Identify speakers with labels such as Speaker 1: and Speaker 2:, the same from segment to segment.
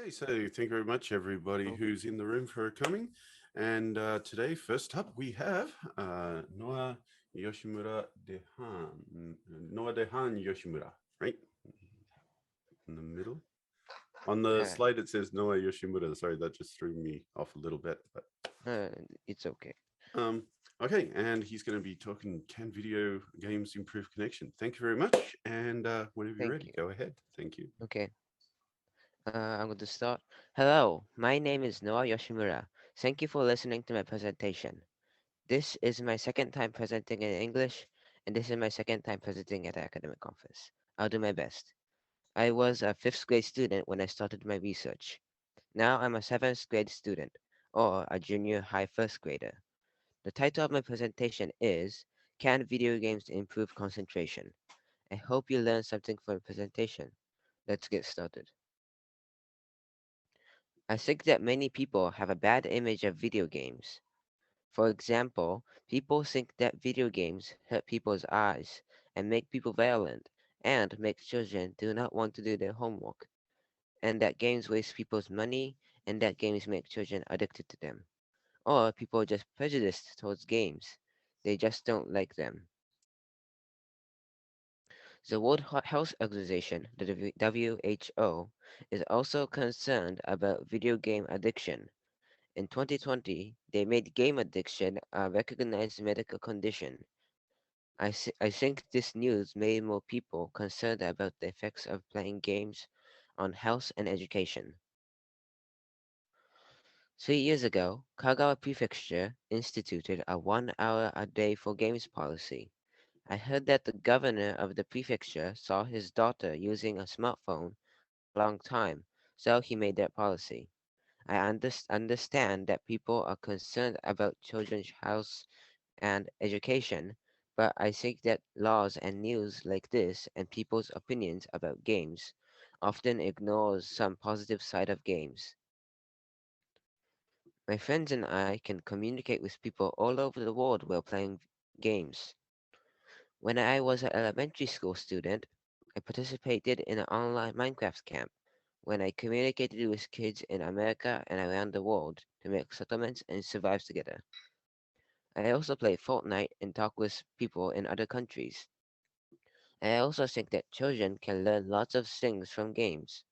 Speaker 1: Okay, so thank you very much, everybody
Speaker 2: Oh,
Speaker 1: who's in the room for coming. And today, first up, we have Noah Yoshimura DeHaan. Noah DeHaan Yoshimura, right? In the middle. On the
Speaker 2: uh,
Speaker 1: slide, it says Noah Yoshimura. Sorry, that just threw me off a little bit. But
Speaker 2: uh, it's okay.
Speaker 1: um, okay, and he's going to be talking, can video games improve connection? Thank you very much. And whenever you're
Speaker 2: Thank
Speaker 1: ready,
Speaker 2: you.
Speaker 1: go ahead. Thank you.
Speaker 2: Okay, I'm going to start. Hello, my name is Noah Yoshimura. Thank you for listening to my presentation. This is my second time presenting in English, and this is my second time presenting at the academic conference. I'll do my best. I was a fifth grade student when I started my research. Now I'm a seventh grade student, or a junior high first grader. The title of my presentation is Can Video Games Improve Concentration? I hope you learned something from the presentation. Let's get started. I think that many people have a bad image of video games. For example, people think that video games hurt people's eyes and make people violent and make children do not want to do their homework, and that games waste people's money and that games make children addicted to them. Or people are just prejudiced towards games. They just don't like them. The World Health Organization, the WHO, is also concerned about video game addiction. In 2020, they made game addiction a recognized medical condition. I think this news made more people concerned about the effects of playing games on health and education. 3 years ago, Kagawa Prefecture instituted a 1 hour a day for games policy. I heard that the governor of the prefecture saw his daughter using a smartphone for a long time, so he made that policy. I understand that people are concerned about children's health and education, but I think that laws and news like this and people's opinions about games often ignores some positive side of games. My friends and I can communicate with people all over the world while playing games. When I was an elementary school student, I participated in an online Minecraft camp when I communicated with kids in America and around the world to make settlements and survive together. I also play Fortnite and talk with people in other countries. I also think that children can learn lots of things from games.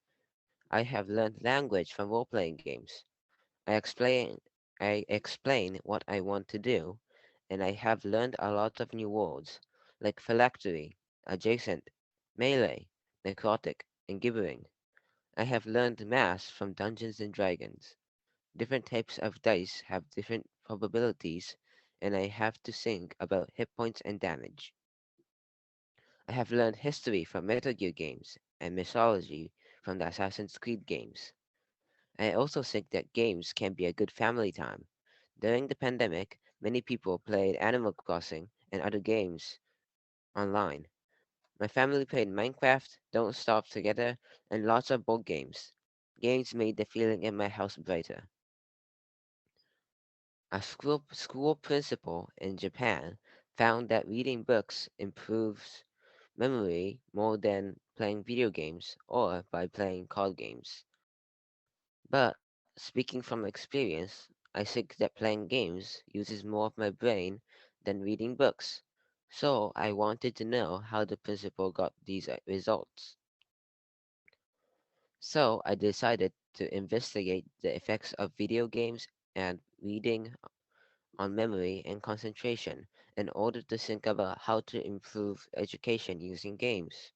Speaker 2: I have learned language from role-playing games. I explain what I want to do, and I have learned a lot of new words, like phylactery, adjacent, melee, necrotic, and gibbering. I have learned math from Dungeons and Dragons. Different types of dice have different probabilities, and I have to think about hit points and damage. I have learned history from Metal Gear games and mythology from the Assassin's Creed games. I also think that games can be a good family time. During the pandemic, many people played Animal Crossing and other games online. My family played Minecraft, Don't Starve Together, and lots of board games. Games made the feeling in my house brighter. A school principal in Japan found that reading books improves memory more than playing video games or by playing card games. But speaking from experience, I think that playing games uses more of my brain than reading books. So I wanted to know how the principal got these results. So I decided to investigate the effects of video games and reading on memory and concentration in order to think about how to improve education using games.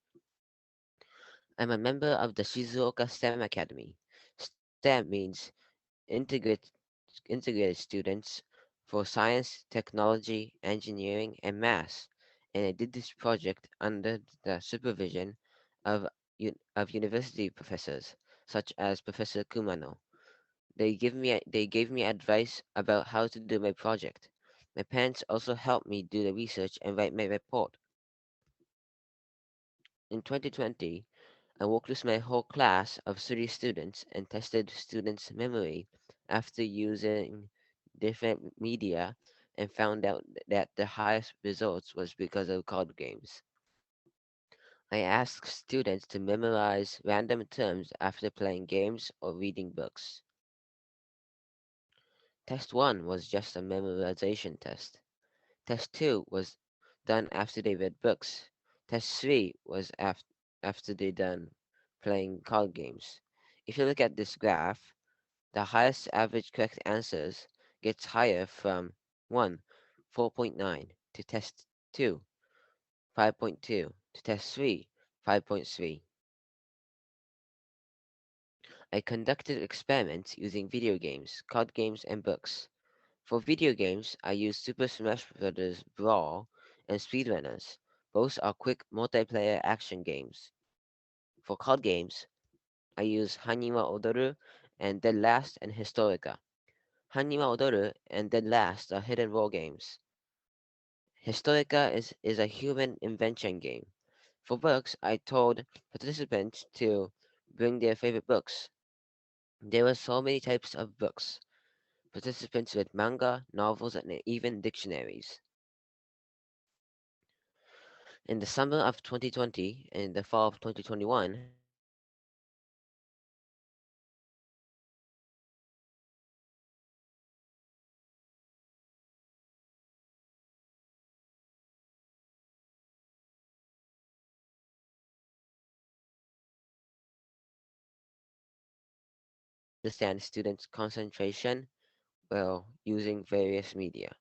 Speaker 2: I'm a member of the Shizuoka STEM Academy. STEM means integrate, integrated students for science, technology, engineering, and math. And I did this project under the supervision of, of university professors, such as Professor Kumano. They gave me advice about how to do my project. My parents also helped me do the research and write my report. In 2020, I worked with my whole class of 30 students and tested students' memory after using different media and found out that the highest results was because of card games. I ask students to memorize random terms after playing games or reading books. Test 1 was just a memorization test. Test 2 was done after they read books. Test 3 was after they done playing card games. If you look at this graph, the highest average correct answers gets higher from 1, 4.9 to test 2, 5.2 to test 3, 5.3. I conducted experiments using video games, card games, and books. For video games, I used Super Smash Bros. Brawl and Speedrunners. Both are quick multiplayer action games. For card games, I use Hanima Odoru and Dead Last and Historica. Hanima Odoru and Dead Last are hidden role games. Historica is a human invention game. For books, I told participants to bring their favorite books. There were so many types of books. Participants read manga, novels, and even dictionaries. In the summer of 2020 and the fall of 2021, I conducted experiments using video games, card games, and books. For video games, I used Super Smash Bros. Brawl and Speedrunners. Both are quick multiplayer action games. For card games, I used to understand students' concentration while using various media.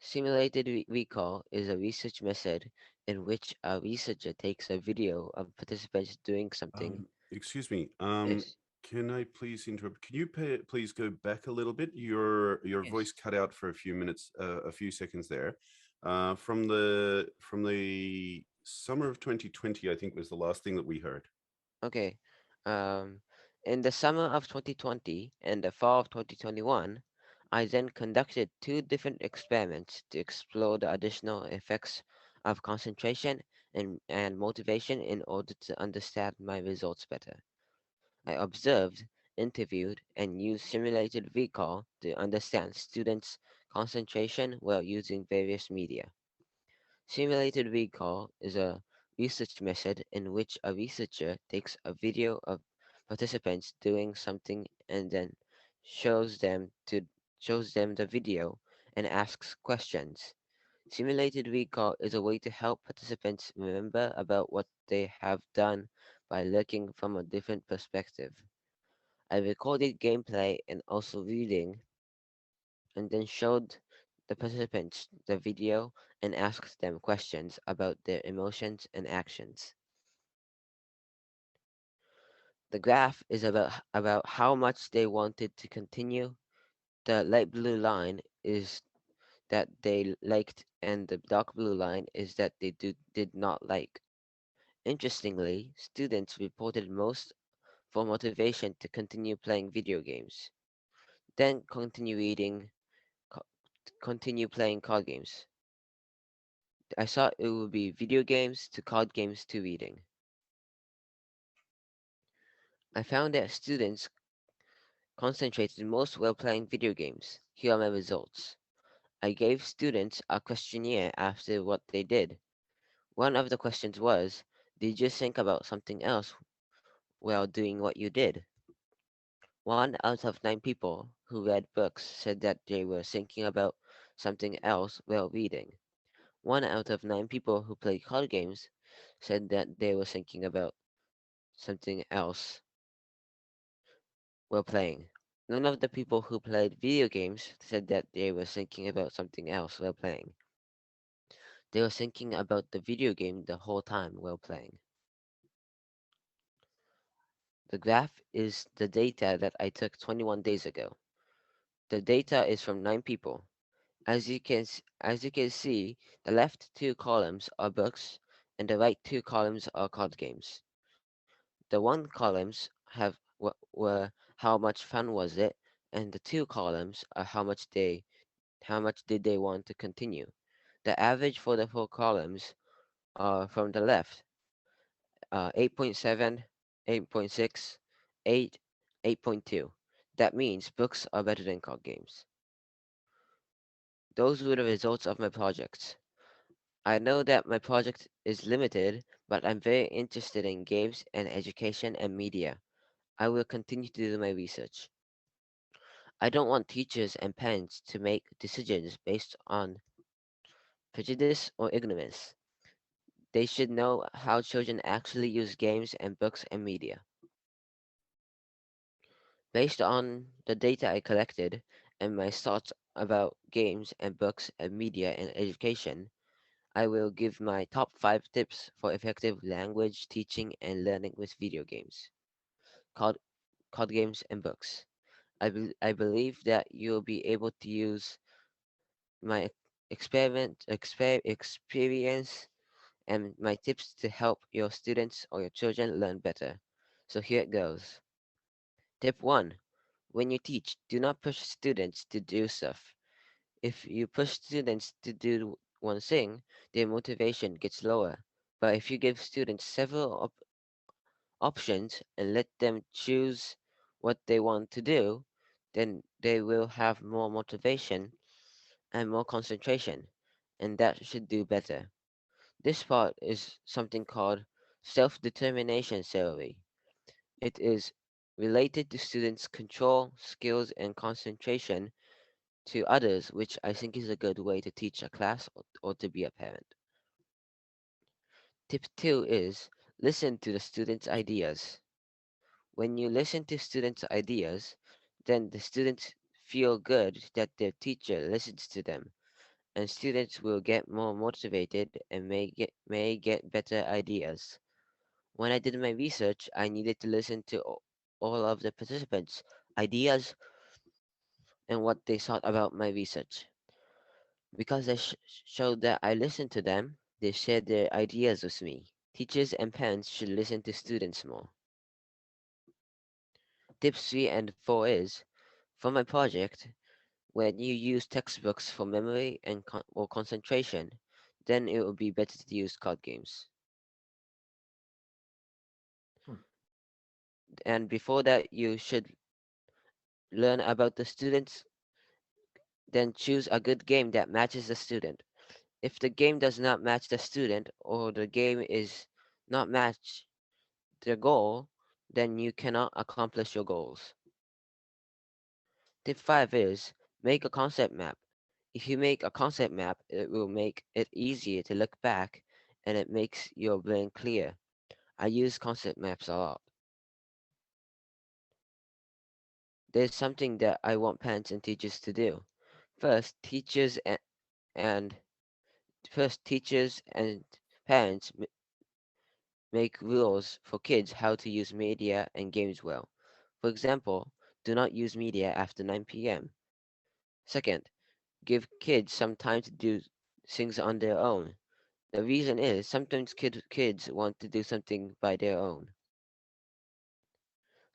Speaker 2: Simulated recall is a research method in which a researcher takes a video of participants doing something.
Speaker 1: Excuse me.
Speaker 2: Yes,
Speaker 1: Can I please interrupt? Can you please go back a little bit? Your
Speaker 2: yes.
Speaker 1: voice cut out for a few minutes, a few seconds there. From the summer of 2020, I think was the last thing that we heard.
Speaker 2: Okay. Um, in the summer of 2020 and the fall of 2021, I then conducted two different experiments to explore the additional effects of concentration and motivation in order to understand my results better. I observed, interviewed, and used simulated recall to understand students' concentration while using various media. Simulated recall is a research method in which a researcher takes a video of participants doing something and then shows them to shows them the video and asks questions. Simulated recall is a way to help participants remember about what they have done by looking from a different perspective. I recorded gameplay and also reading, and then showed the participants the video and asked them questions about their emotions and actions. The graph is about how much they wanted to continue. The light blue line is that they liked, and the dark blue line is that they did not like. Interestingly, students reported most for motivation to continue playing video games, then co- continue playing card games. I thought it would be video games to card games to reading. I found that students concentrated most while playing video games. Here are my results. I gave students a questionnaire after what they did. One of the questions was, did you think about something else while doing what you did? 1 out of 9 people who read books said that they were thinking about something else while reading. 1 out of 9 people who played card games said that they were thinking about something else while playing. None of the people who played video games said that they were thinking about something else while playing. They were thinking about the video game the whole time while playing. The graph is the data that I took 21 days ago. The data is from 9 people. As you can see, the left two columns are books and the right two columns are card games. The one columns were how much fun was it, and the two columns are how much did they want to continue. The average for the four columns are from the left, 8.7, 8.6, 8, 8.2. That means books are better than card games. Those were the results of my projects. I know that my project is limited, but I'm very interested in games and education and media. I will continue to do my research. I don't want teachers and parents to make decisions based on prejudice or ignorance. They should know how children actually use games and books and media. Based on the data I collected and my thoughts about games and books and media and education, I will give my top 5 tips for effective language teaching and learning with video games, called card games and books. I believe that you'll be able to use my experience and my tips to help your students or your children learn better. So here it goes. Tip 1. When you teach, do not push students to do stuff. If you push students to do one thing, their motivation gets lower. But if you give students several options and let them choose what they want to do, then they will have more motivation and more concentration, and that should do better. This part is something called self-determination theory. It is related to students' control, skills, and concentration to others, which I think is a good way to teach a class or to be a parent. Tip 2 is listen to the students' ideas. When you listen to students' ideas, then the students feel good that their teacher listens to them, and students will get more motivated and may get better ideas. When I did my research, I needed to listen to all of the participants' ideas and what they thought about my research. Because I showed that I listened to them, they shared their ideas with me. Teachers and parents should listen to students more. Tips 3 and 4 is for my project, when you use textbooks for memory and or concentration, then it will be better to use card games.
Speaker 3: Hmm.
Speaker 2: And before that, you should learn about the students, then choose a good game that matches the student. If the game does not match the student or the game is not match the goal, then you cannot accomplish your goals. Tip 5 is make a concept map. If you make a concept map, it will make it easier to look back and it makes your brain clear. I use concept maps a lot. There's something that I want parents and teachers to do. First, and teachers and parents make rules for kids how to use media and games well. For example, do not use media after 9 p.m. Second, give kids some time to do things on their own. The reason is sometimes kids want to do something by their own.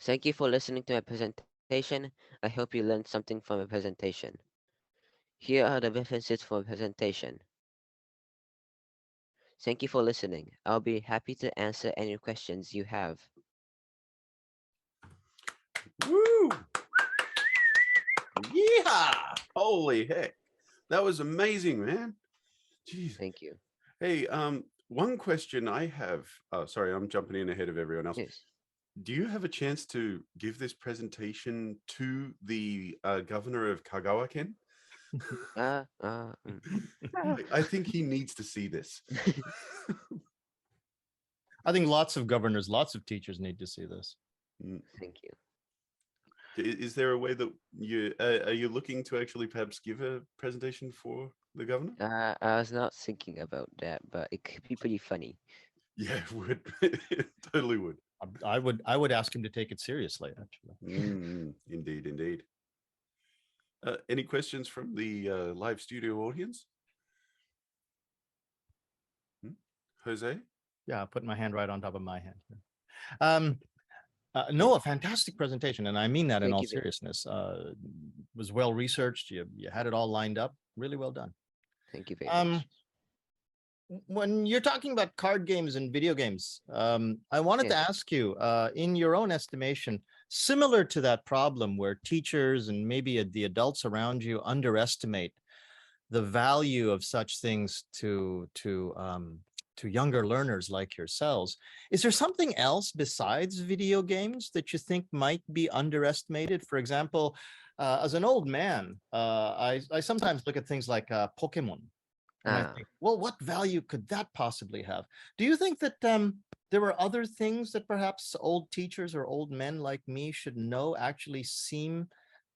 Speaker 2: Thank you for listening to my presentation. I hope you learned something from my presentation. Here are the references for my presentation. Thank you for listening. I'll be happy to answer any questions you have.
Speaker 1: Woo! Yeah! Holy heck. That was amazing, man. Jeez.
Speaker 2: Thank you.
Speaker 1: Hey, one question I have, sorry, I'm jumping in ahead of everyone else.
Speaker 2: Yes.
Speaker 1: Do you have a chance to give this presentation to the governor of Kagawa-ken?
Speaker 2: Uh, uh, mm.
Speaker 1: I think he needs to see this.
Speaker 3: I think lots of governors, lots of teachers need to see this.
Speaker 1: Mm.
Speaker 2: Thank you.
Speaker 1: Is there a way that are you looking to actually perhaps give a presentation for the governor?
Speaker 2: I was not thinking about that, but it could be pretty funny.
Speaker 1: Yeah, it would. It totally would.
Speaker 3: I would ask him to take it seriously, actually.
Speaker 1: Indeed, indeed. Any questions from the live studio audience? Jose?
Speaker 3: Yeah, I put my hand right on top of my hand. No, a fantastic presentation, and I mean that in
Speaker 2: Thank
Speaker 3: all
Speaker 2: you very,
Speaker 3: seriousness. Was well researched. You had it all lined up. Really well done.
Speaker 2: thank you very
Speaker 3: Um,
Speaker 2: much.
Speaker 3: when you're talking about card games and video games, I wanted to
Speaker 2: Yes.
Speaker 3: ask you, in your own estimation, similar to that problem where teachers and maybe the adults around you underestimate the value of such things to younger learners like yourselves. Is there something else besides video games that you think might be underestimated? For example, as an old man, I sometimes look at things like Pokemon, and I think, well, what value could that possibly have? Do you think that there were other things that perhaps old teachers or old men like me should know actually seem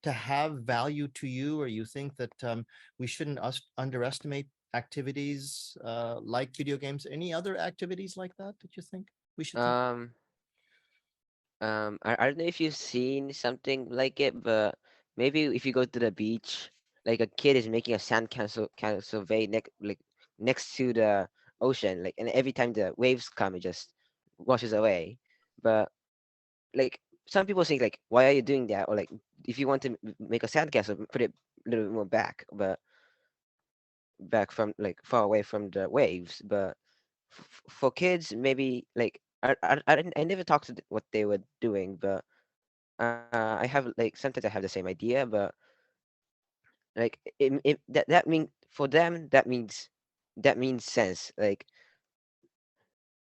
Speaker 3: to have value to you, or you think that we shouldn't underestimate activities like video games? Any other activities like that that you think we should think?
Speaker 2: I don't know if you've seen something like it, but maybe if you go to the beach, like a kid is making a sand castle very next to the ocean, like, and every time the waves come, it just washes away. But like some people think like, why are you doing that? Or like, if you want to make a sandcastle, put it a little bit more back, but back from like far away from the waves. But for kids, maybe like I never talked to what they were doing, but I have like sometimes I have the same idea, but like that mean for them that means sense. Like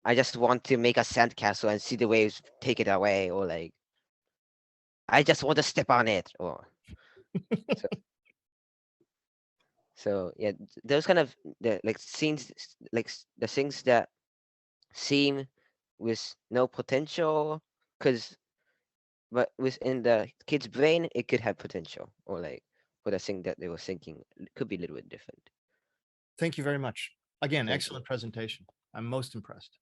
Speaker 2: I just want to make a sandcastle and see the waves take it away, or like I just want to step on it, or so. So yeah, those kind of the like scenes, like the things that seem with no potential, because but within the kid's brain, it could have potential, or like for the thing that they were thinking, it could be a little bit different.
Speaker 3: Thank you very much. Again,
Speaker 2: Thank
Speaker 3: excellent presentation. I'm most impressed.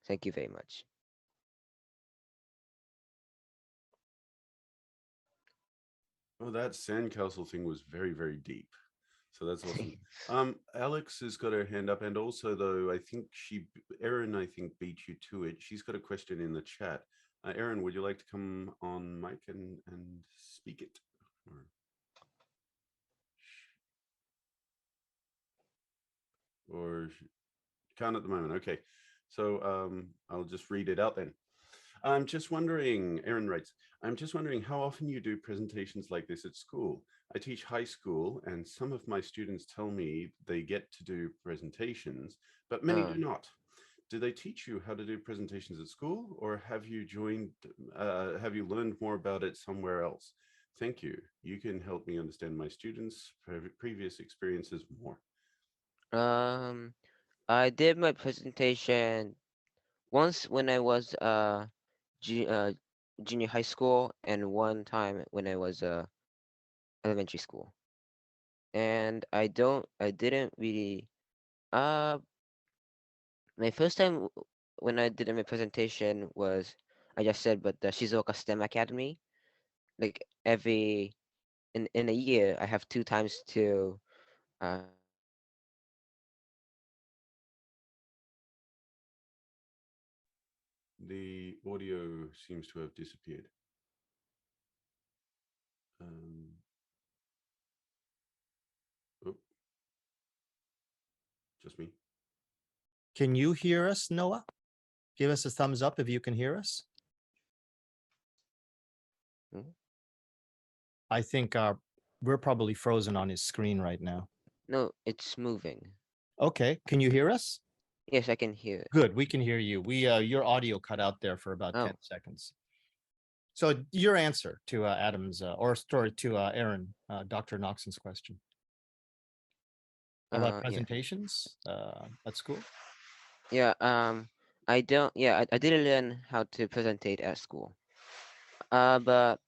Speaker 2: Thank you very much.
Speaker 1: Oh, that sandcastle thing was very, very deep. So that's awesome. Alex has got her hand up, and also though I think Erin, I think beat you to it. She's got a question in the chat. Erin, would you like to come on mic and speak it? Or can't at the moment. Okay, so I'll just read it out then. I'm just wondering, Erin writes, I'm just wondering how often you do presentations like this at school. I teach high school, and some of my students tell me they get to do presentations, but many do not. Do they teach you how to do presentations at school, or have you learned more about it somewhere else? Thank you. You can help me understand my students' previous experiences more.
Speaker 2: I did my presentation once when I was junior high school, and one time when I was elementary school. And I didn't really uh my first time when I did my presentation was, I just said, but the Shizuoka STEM Academy. Like every in a year, I have two times to
Speaker 1: The audio seems to have disappeared. Oh, just me.
Speaker 3: Can you hear us, Noah? Give us a thumbs up if you can hear us. I think we're probably frozen on his screen right now.
Speaker 2: No, it's moving.
Speaker 3: Okay, can you hear us?
Speaker 2: Yes, I can hear it.
Speaker 3: Good, we can hear you. Your audio cut out there for about 10 seconds. So your answer to Adam's or story to Aaron, Dr. Noxon's question about presentations at school.
Speaker 2: Yeah, I don't. Yeah, I didn't learn how to presentate at school. But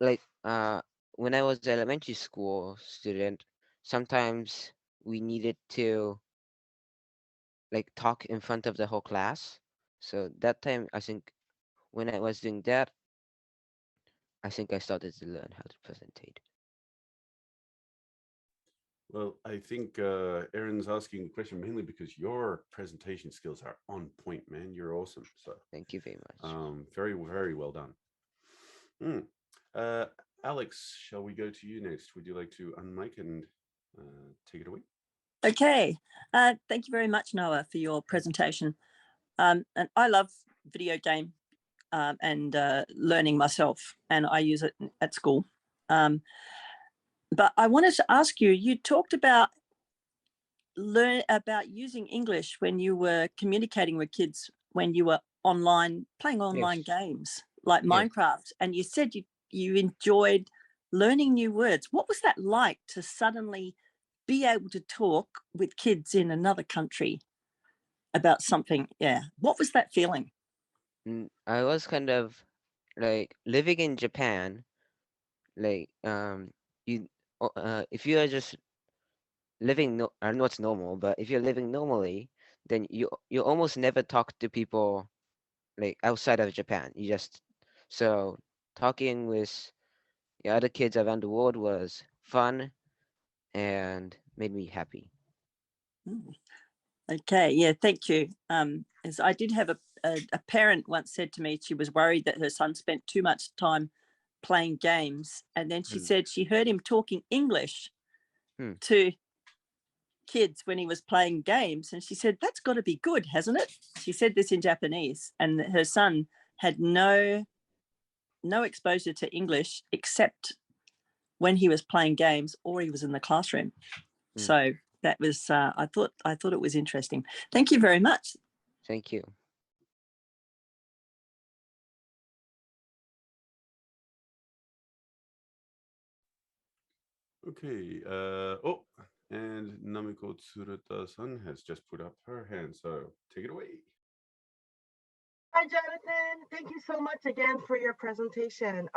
Speaker 2: like when I was an elementary school student, sometimes we needed to like talk in front of the whole class. So that time, I think when I was doing that, I think I started to learn how to presentate.
Speaker 1: Well, I think Aaron's asking the question mainly because your presentation skills are on point, man. You're awesome. So
Speaker 2: thank you very much.
Speaker 1: Very, very well done. Alex, shall we go to you next? Would you like to unmic and take it away?
Speaker 4: Okay. Thank you very much, Noah, for your presentation. And I love video game and learning myself, and I use it at school. But I wanted to ask you, you talked about using English when you were communicating with kids, when you were online, playing online games like Minecraft, and you said you enjoyed learning new words. What was that like to suddenly be able to talk with kids in another country about something? Yeah. What was that feeling?
Speaker 2: I was kind of like living in Japan, like you if you are just living, no, I know it's normal, but if you're living normally, then you almost never talk to people like outside of Japan. You just, so talking with the other kids around the world was fun and made me happy.
Speaker 4: Okay, yeah, thank you. As I did have a parent once said to me she was worried that her son spent too much time playing games, and then she said she heard him talking English to kids when he was playing games, and she said that's got to be good, hasn't it? She said this in Japanese, and her son had no exposure to English except when he was playing games or he was in the classroom. So that was I thought it was interesting. Thank you very much.
Speaker 2: Thank you.
Speaker 1: Okay. Oh, and Namiko Tsuruta-san has just put up her hand, so take it away.
Speaker 5: Hi, Jonathan. Thank you so much again for your presentation.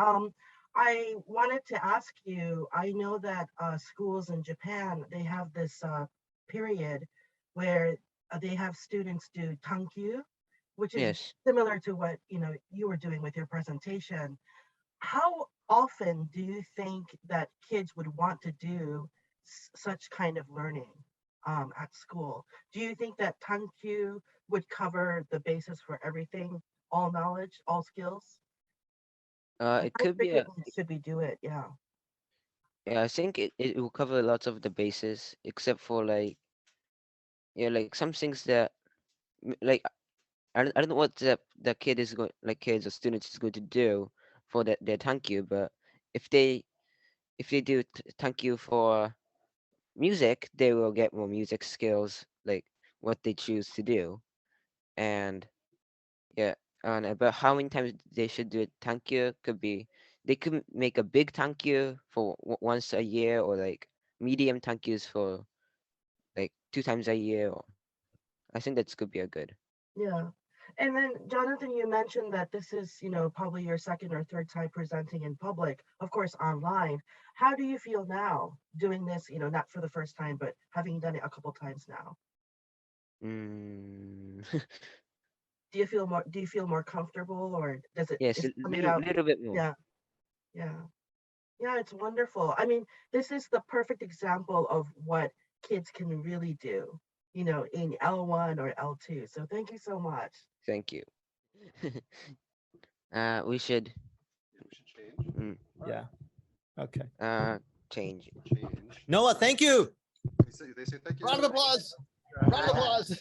Speaker 5: I wanted to ask you, I know that schools in Japan, they have this period where they have students do tankyu, which is similar to what you were doing with your presentation. How often do you think that kids would want to do such kind of learning at school? Do you think that tankyu would cover the basis for everything, all knowledge, all skills?
Speaker 2: It could be
Speaker 5: Should we do it? Yeah.
Speaker 2: Yeah, I think it will cover lots of the bases except for like, yeah, like some things that like I don't know what the kid is going, like kids or students is going to do for their thank you, but if they do thank you for music, they will get more music skills, like what they choose to do. And yeah, and about how many times they should do it thank you could be, they could make a big thank you for once a year, or like medium thank yous for like 2 times a year. Or I think that's could be a good.
Speaker 5: Yeah. And then, Jonathan, you mentioned that this is, probably your second or third time presenting in public, of course, online. How do you feel now doing this, not for the first time, but having done it a couple times now? Do you feel more comfortable, or does it,
Speaker 2: Yes,
Speaker 5: is
Speaker 2: a
Speaker 5: it coming out?
Speaker 2: little bit more.
Speaker 5: Yeah. Yeah. Yeah, it's wonderful. I mean, this is the perfect example of what kids can really do, in L1 or L2. So thank you so much.
Speaker 2: Thank you. We should
Speaker 1: change.
Speaker 3: Yeah. Okay.
Speaker 2: change.
Speaker 3: Noah, thank you.
Speaker 1: They say thank you.
Speaker 3: Round of applause. Round of applause.